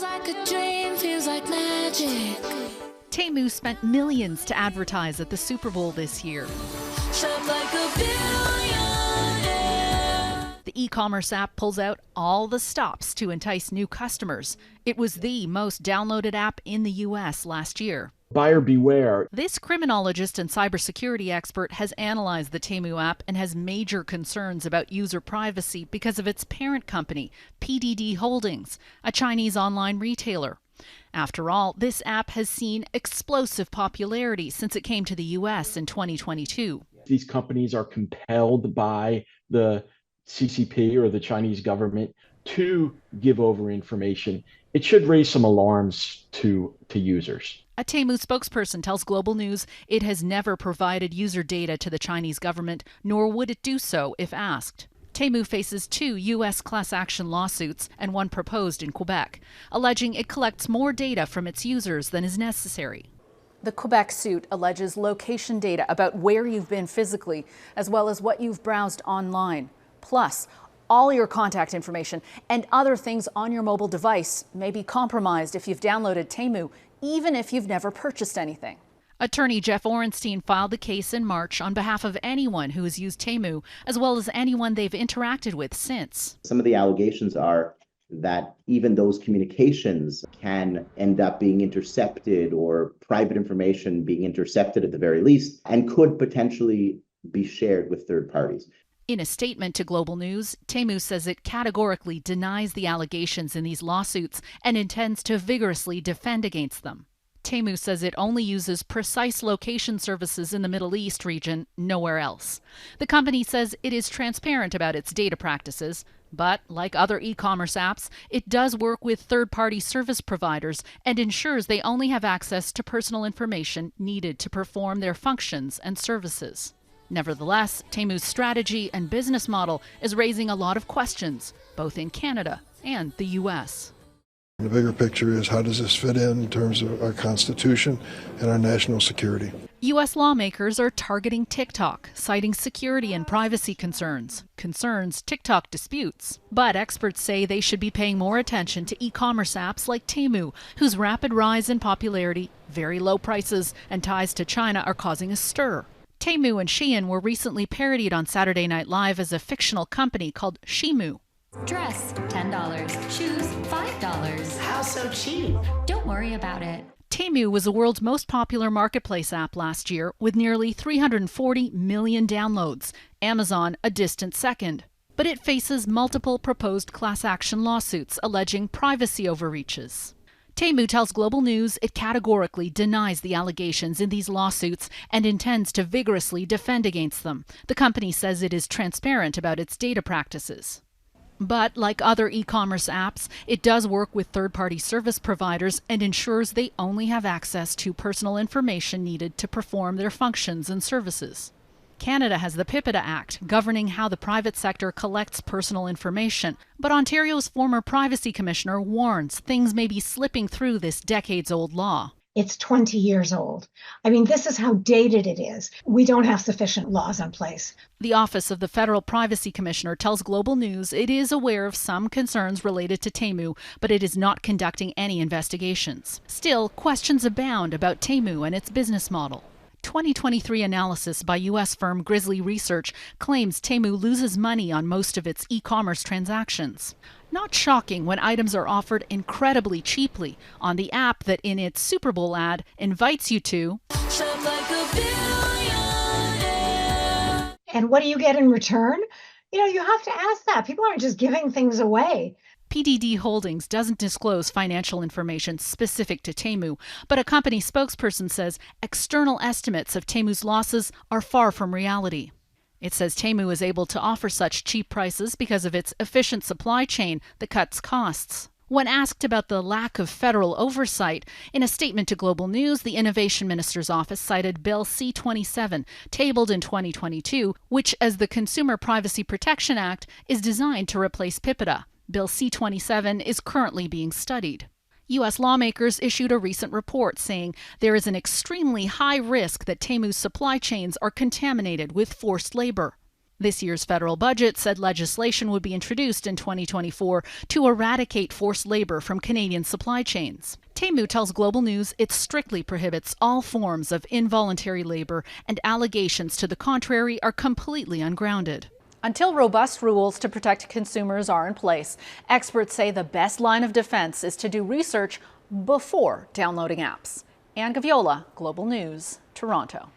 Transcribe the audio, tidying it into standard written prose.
like a dream, feels like magic. Temu spent millions to advertise at the Super Bowl this year. Shop like a billionaire. The e-commerce app pulls out all the stops to entice new customers. It was the most downloaded app in the U.S. last year. Buyer beware. This criminologist and cybersecurity expert has analyzed the Temu app and has major concerns about user privacy because of its parent company, PDD Holdings, a Chinese online retailer. After all, this app has seen explosive popularity since it came to the U.S. in 2022. These companies are compelled by the CCP or the Chinese government to give over information. It should raise some alarms to users. A Temu spokesperson tells Global News it has never provided user data to the Chinese government, nor would it do so if asked. Temu faces 2 U.S. class action lawsuits and one proposed in Quebec, alleging it collects more data from its users than is necessary. The Quebec suit alleges location data about where you've been physically, as well as what you've browsed online. Plus, all your contact information and other things on your mobile device may be compromised if you've downloaded Temu, even if you've never purchased anything. Attorney Jeff Orenstein filed the case in March on behalf of anyone who has used Temu, as well as anyone they've interacted with since. Some of the allegations are that even those communications can end up being intercepted, or private information being intercepted at the very least, and could potentially be shared with third parties. In a statement to Global News, Temu says it categorically denies the allegations in these lawsuits and intends to vigorously defend against them. Temu says it only uses precise location services in the Middle East region, nowhere else. The company says it is transparent about its data practices, but like other e-commerce apps, it does work with third-party service providers and ensures they only have access to personal information needed to perform their functions and services. Nevertheless, Temu's strategy and business model is raising a lot of questions, both in Canada and the U.S. The bigger picture is, how does this fit in terms of our Constitution and our national security? U.S. lawmakers are targeting TikTok, citing security and privacy concerns TikTok disputes. But experts say they should be paying more attention to e-commerce apps like Temu, whose rapid rise in popularity, very low prices, and ties to China are causing a stir. Temu and Shein were recently parodied on Saturday Night Live as a fictional company called Shimu. Dress, $10. Shoes, $5. How so cheap? Don't worry about it. Temu was the world's most popular marketplace app last year, with nearly 340 million downloads. Amazon a distant second. But it faces multiple proposed class action lawsuits alleging privacy overreaches. Temu tells Global News it categorically denies the allegations in these lawsuits and intends to vigorously defend against them. The company says it is transparent about its data practices. But like other e-commerce apps, it does work with third-party service providers and ensures they only have access to personal information needed to perform their functions and services. Canada has the PIPEDA Act, governing how the private sector collects personal information. But Ontario's former privacy commissioner warns things may be slipping through this decades-old law. It's 20 years old. I mean, this is how dated it is. We don't have sufficient laws in place. The Office of the Federal Privacy Commissioner tells Global News it is aware of some concerns related to Temu, but it is not conducting any investigations. Still, questions abound about Temu and its business model. 2023 analysis by U.S. firm Grizzly Research claims Temu loses money on most of its e-commerce transactions. Not shocking when items are offered incredibly cheaply on the app that in its Super Bowl ad invites you to Shop like a billionaire. And what do you get in return? You have to ask that. People aren't just giving things away. PDD Holdings doesn't disclose financial information specific to Temu, but a company spokesperson says external estimates of Temu's losses are far from reality. It says Temu is able to offer such cheap prices because of its efficient supply chain that cuts costs. When asked about the lack of federal oversight, in a statement to Global News, the Innovation Minister's office cited Bill C-27, tabled in 2022, which, as the Consumer Privacy Protection Act, is designed to replace PIPEDA. Bill C-27 is currently being studied. U.S. lawmakers issued a recent report saying there is an extremely high risk that Temu's supply chains are contaminated with forced labor. This year's federal budget said legislation would be introduced in 2024 to eradicate forced labor from Canadian supply chains. Temu tells Global News it strictly prohibits all forms of involuntary labor, and allegations to the contrary are completely ungrounded. Until robust rules to protect consumers are in place, experts say the best line of defense is to do research before downloading apps. Anne Gaviola, Global News, Toronto.